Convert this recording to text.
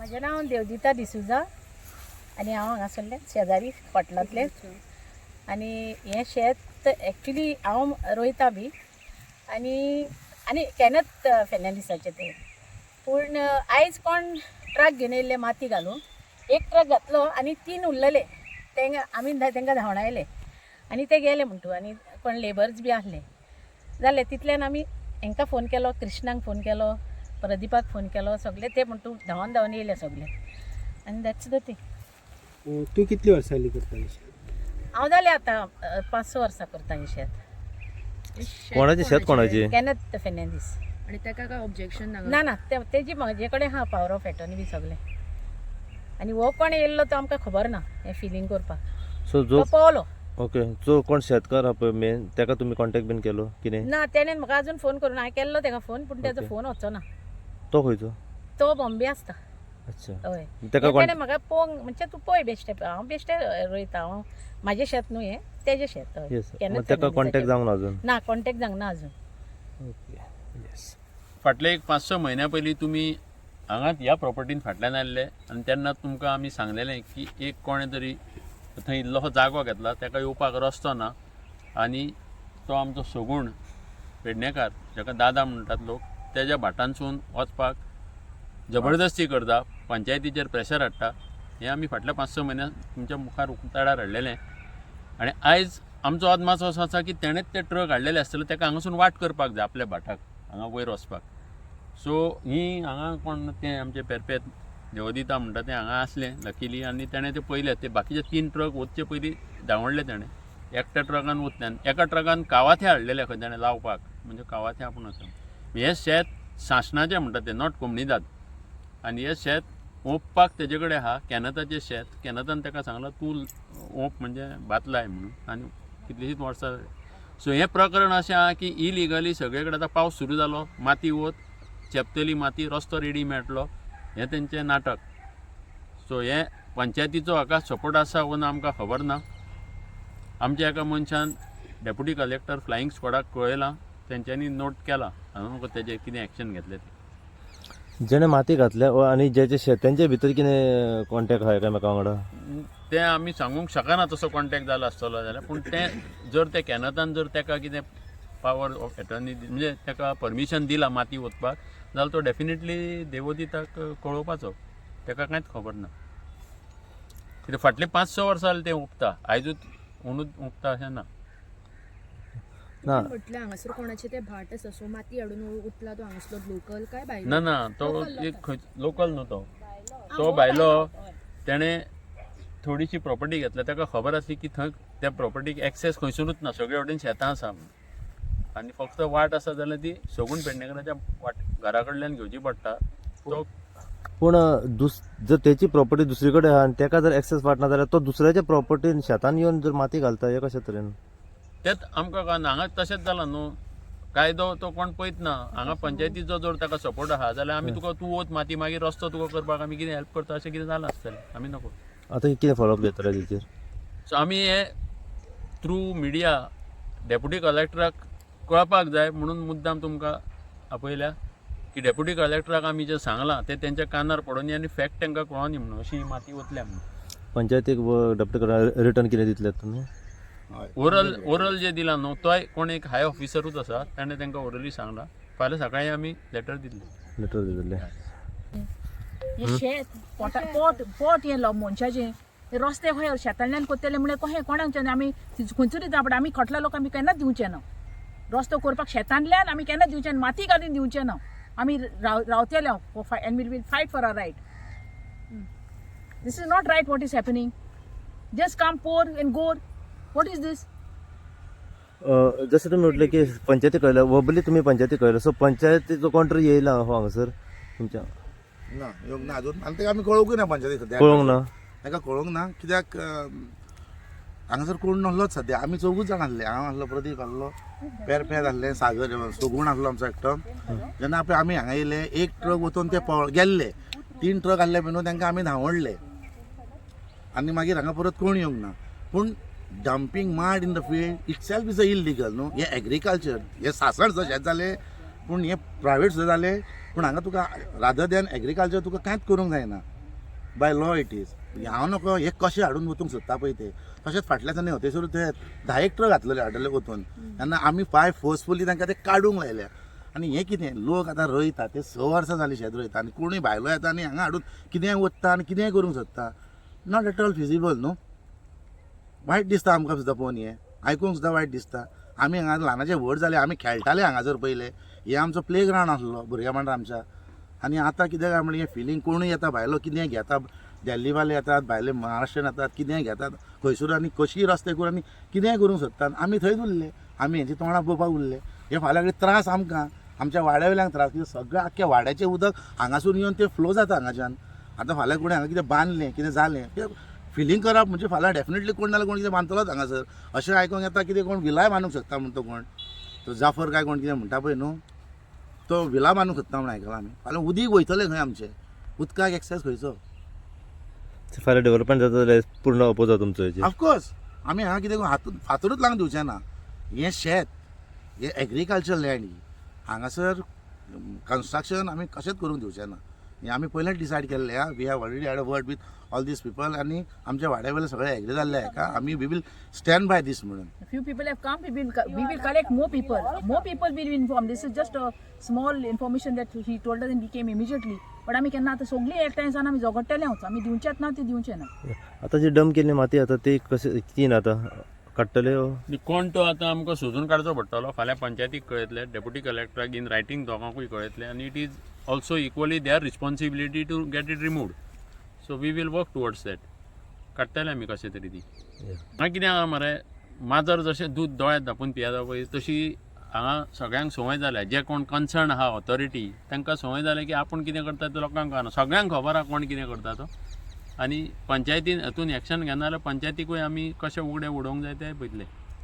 म्हजें नांव देवजिता डिसूजा आनी हांव हांगासरलें शेजारी पाटलांतलें आनी हें शेत एक्चुली हांव रोयता बी आनी केन्नाच फेर्नांडिसाचें तें पूण आयज कोण ट्रक घेवन येयल्ले माती घालून एक ट्रक घातलो आनी 3 उरलेले आमी तांकां धांवडायले आनी ते गेले म्हणटू आनी कोण लेबर्स बी आहले जालें तितल्यान आमी हांकां फोन केलो कृष्णाक फोन केलो प्रदीपाक फोन केलो सगळे ते म्हणटू धांवन येयले सगळे आनी दॅट्स द थिंग. तूं कितली वर्सां जाली करता हांव जालें आतां 5-6 वर्सां करता हें शेत. कोणाचें शेत कोणाचें? केन्नाच फेर्नांडीस. आणि ताका काय ऑब्जेक्शन ना तेजी म्हजे कडेन हा पावर ऑफ एटर्नी बी सगळें आनी हो कोण येयल्लो तो आमकां खबर ना हें फिलींग करपाक सो तो पावलो. ओके जो कोण शेतकार हा पळय मेन ताका तुमी कॉन्टॅक्ट बीन केलो कितें? ना तेणेन म्हाका अजून फोन करून हांवें केल्लो ताका फोन पूण ताजो फोन वचो ना. तो खंयचो? तो बॉम्बे आसता. अच्छा हय ताका तेणें म्हाका पळोवंक म्हणजे तू पळय बेश्टें हांव बेश्टें रोयता हांव म्हाजें शेत न्हू हें तेजें शेत हय. केन्नाच ताका कॉन्टॅक्ट जावंक ना अजून? ना कॉन्टॅक्ट जावंक ना अजून. Okay yes. फाटले एक 5-6 म्हयन्या पयलीं तुमी हांगाच ह्या प्रॉपर्टीन फाटल्यान आयल्ले आनी तेन्ना तुमकां आमी सांगलेलें की एक कोणें तरी थंय इल्लोसो जागो घेतला ताका येवपाक रस्तो ना आनी तो आमचो सगूण पेडणेकार जाका दादा म्हणटात लोक तेज्या भाटांसून वचपाक जबरदस्ती करता पंचायतीचेर प्रेशर हाडटा हें आमी फाटल्या 5-6 म्हयन्यान तुमच्या मुखार उक्ताडार हाडलेलें आनी आयज आमचो अदमास असो आसा की तेणेच ते ट्रक हाडलेले आसतले ताका हांगासून वाट करपाक जाय आपल्या भाटाक हांगा वयर वचपाक. सो ही हांगा कोण तें आमचे पेरपेत देवदिता म्हणटा तें हांगा आसलें लकिली आनी तेणें ते पयले ते बाकीचे 3 ट्रक वचचे पयलीं धांवडले तेणें एकट्या ट्रकान वतले आनी एका ट्रकान कावाथे हाडलेले खंय तेणें लावपाक म्हणजे कावाथे आपूण आसा. हें शेत शासनाचें म्हणटा तें नॉट कोमनीदाद आनी हें शेत ओंपपाक तेजे कडेन आहा कॅनताचें शेत कॅनतान ताका सांगलां तूं ओंप म्हणजे भात लाय म्हणून आनी कितलींशींच वर्सां. सो हें प्रकरण अशें आहा की इलिगली सगळे कडेन आतां पावस सुरू जालो माती वत चेपतली माती रस्तो रेडी मेळटलो हें तेंचें नाटक. सो हें पंचायतीचो हाका सपोर्ट आसा वो ना आमकां खबर ना. आमच्या एका मनशान डेप्युटी कलेक्टर फ्लायींग स्क्वॉडाक कळयलां तेंच्यांनी नोट केला हांवें तेजेर कितें एक्शन घेतलें तें. जेणे माती घातल्या आनी जेचे शेत तेंचे भितर कितें कॉन्टॅक्ट आहा एकामेका वांगडा? तें आमी सांगूंक शकना तसो कॉन्टॅक्ट जालो आसतलो जाल्यार पूण तें जर ते कॅनतान जर ताका कितें पावर ऑफ एटर्नी म्हणजे ताका परमिशन दिला माती वचपाक जाल्यार तो डेफिनेटली देवदिताक कळोवपाचो ताका कांयच खबर ना. कित्याक फाटलीं 5-6 वर्सां जालीं तें उकता आयजूच म्हणून उकता अशें ना. ना म्हटलं हांगासर कोणाचे ते भाट आसा सो माती हाडून उतला तो हांगासलो लोकल काय भायलो? ना ना तो एक लोकल न्हू तो भायलो तेणें थोडीशी प्रॉपर्टी घेतल्या ताका खबर आसली की थंय त्या प्रॉपर्टीक एक्सेस खंयसरूच ना सगळे वटेन शेतां आसा आनी फक्त वाट आसा जाल्यार ती सगूण पेडणेकाराच्या घरा कडल्यान घेवची पडटा. तो पूण जर तेची प्रॉपर्टी दुसरे कडेन आहा आनी ताका जर एक्सेस वाटना जाल्यार तो दुसऱ्याच्या प्रॉपर्टीन शेतान येवन जर माती घालता हे कशे तरेन? तेच आमकां कळना हांगा तशेंच जालां न्हू कायदो तो कोण पळयत ना. हांगा पंचायतीचो जर ताका सपोर्ट आहा जाल्यार आमी तुका तूं वच माती मागीर रस्तो तुका करपाक आमी कितें हेल्प करता अशें कितें जालां आसतलें आमी नको. आतां कितें फॉलोअप घेतले तेचेर? सो आमी हे थ्रू मिडिया डेप्युटी कलेक्टराक कळपाक जाय म्हणून मुद्दाम तुमकां आपयल्या की डेप्युटी कलेक्टराक आमी जें सांगलां तें तेंच्या कानार पडोनी आनी फॅक्ट तांकां कळोनी म्हणून अशी माती वतल्या म्हणून. पंचायतीक डेप्युटी रिटर्न कितें दितलें तुमी? ओरल जे दिला न्हू तोय कोण एक हाय ऑफिसरूच आसा ताणें तांकां ओरली सांगलां फाल्यां सकाळीं आमी लेटर दितले. लेटर दितले. हें शेत पोट येयलो मनशाचें ते रस्ते खंय शेतांतल्यान कोत्तेले म्हळ्यार कशें कोणाचें आमी खंयचुरी जावं आमी खटला लोक आमी केन्नाच दिवचे ना. रस्तो करपाक शेतांतल्यान आमी केन्ना दिवचे ना माती घालून दिवचे ना. आमी रावतेले and will fight for our right. This is not right what is happening. Just come पोर एंड गोर. What is this? जसं तुम्ही म्हटलं की पंचायती कळलं वबली तुम्ही पंचायती कळलं सो पंचायतीचो कोण तरी येयला हांगासर तुमच्या? ना येवंक ना अजून आनी ताका आमी कळोवंकूय ना पंचायती सद्या कळोवंक ना ताका कळोवंक ना कित्याक हांगासर कोण नासलोच सद्या आमी 4गूच जाण आसले. हांव आसलो प्रदीप आसलो पेरपेद आसलें सागर सगूण आसलो आमचो एकटो. जेन्ना आमी हांगा येयले एक ट्रक वचून ते गेल्ले 3 ट्रक आहले म्हणून तांकां आमी धांवडले आनी मागीर हांगा परत कोण येवंक ना. पूण डंपिंग माड in the field it self is a illegal न्हू. हे एग्रीकल्चर हे सासण सुद्दां शेत जालें पूण हे प्रायवेट सुद्दां जालें पूण हांगा तुका रादर दॅन एग्रीकल्चर तुका कांयच करूंक जायना. By law it is. हांव नको हे कशें हाडून वचूंक सोदता पळय ते तशेंच फाटल्याच्यान हथेसर ते 10 ट्रक घातलेले हाडले वचून तेन्ना आमी बाय फोर्सफुली तांकां ते काडूंक लायल्या. आनी हें कितें लोक आतां रोयता ते 6 वर्सां जालीं शेत रोयता आनी कोणूय भायलो येता आनी हांगा हाडून कितेंय वत्ता आनी कितेंय करूंक सोदता. नॉट एट ऑल फिजिबल न्हू. वायट दिसता आमकां सुद्दां पळोवन हें आयकूंक सुद्दां वायट दिसता. आमी हांगा ल्हानाचे व्हड जाले आमी खेळटाले हांगासर पयले हे आमचो प्ले ग्रावंड आसलो भुरग्या वांगडा आमच्या. आनी आतां कितें काय म्हणजे फिलींग कोणूय येता भायलो कितेंय घेता दिल्ली वाले येतात भायले महाराष्ट्रान येतात कितेंय घेतात खंयसर आनी कशी रस्ते करून आनी कितेंय करूंक सोदतात. आमी थंयच उरले आमी हेंची तोंडां पळोवपाक उरले. हे फाल्यां कडेन त्रास आमकां आमच्या वाड्या वयल्यांक त्रास कित्याक सगळें आख्या वाड्याचें उदक हांगासून येवन ते फ्लो जाता हांगाच्यान. आतां फाल्यां कोणें हांगा कितें बांदलें कितें जालें तें फिलींग करप म्हणजे फाल्यां डेफिनेटली कोण नाल्यार कोण कितें बांदतलोच हांगासर अशें आयकूंक येता कितें कोण विलाय बांदूंक शकता म्हण तो कोण तो जाफर काय कोण कितें म्हणटा पळय न्हू तो विला बांदूंक सोदता म्हण आयकलां आमी. फाल्यां उदीक वयतलें खंय आमचें उदकाक एक्सेस खंयचो. फाल्यां डेव्हलपमेंट जाता जाल्यार पूर्ण अपोज तुमचो हेजेर. ऑफकोर्स आमी हांगा कितें करून फातरूच लावंक दिवचें ना. हें शेत हें एग्रीकल्चर लँड ही हांगासर कन्स्ट्रक्शन आमी कशेंच करूंक दिवचें ना. हें आमी पयलेंच डिसायड केल्लें आहा. We have already had a word with all these people आनी आमच्या वाड्या वयले सगळे एग्री जाल्ले हाका आमी we will stand by these म्हणून. Few people have come. We will collect more people. More people will be informed. This is just a small information that he told us and we came immediately. But आम्ही केन्ना आतां सगळीं एकठांय जावन आमी झगडटले वच आमी दिवचेच ना ती दिवचे ना. आता जी डम केल्ली माती आता ते कशें कितें आता काडटले कोण तो आतां आमकां सोदून काडचो पडटलो. फाल्यां पंचायतीक कळयतले डेप्युटी कलेक्टराक इन रायटींग दोगांकूय कळयतले आनी it is also equally their responsibility to get it removed. So we will work towards that. काडटले आमी कशें तरी ती. हांगा कितें आहा मरे माजर जशें दूद दोळ्यांत धापून पियेता पळय तशी हांगा सगळ्यांक संवय जाल्या. जे कोण कन्सर्न आहा ऑथॉरिटी तांकां संवय जाल्या की आपूण कितें करता तें लोकांक कळना. सगळ्यांक खबर आहा कोण कितें करता तो. आनी पंचायतीन हातून एक्शन घेना जाल्यार पंचायतीकूय आमी कशें उगडें उडोवंक जाय तें पळयतले.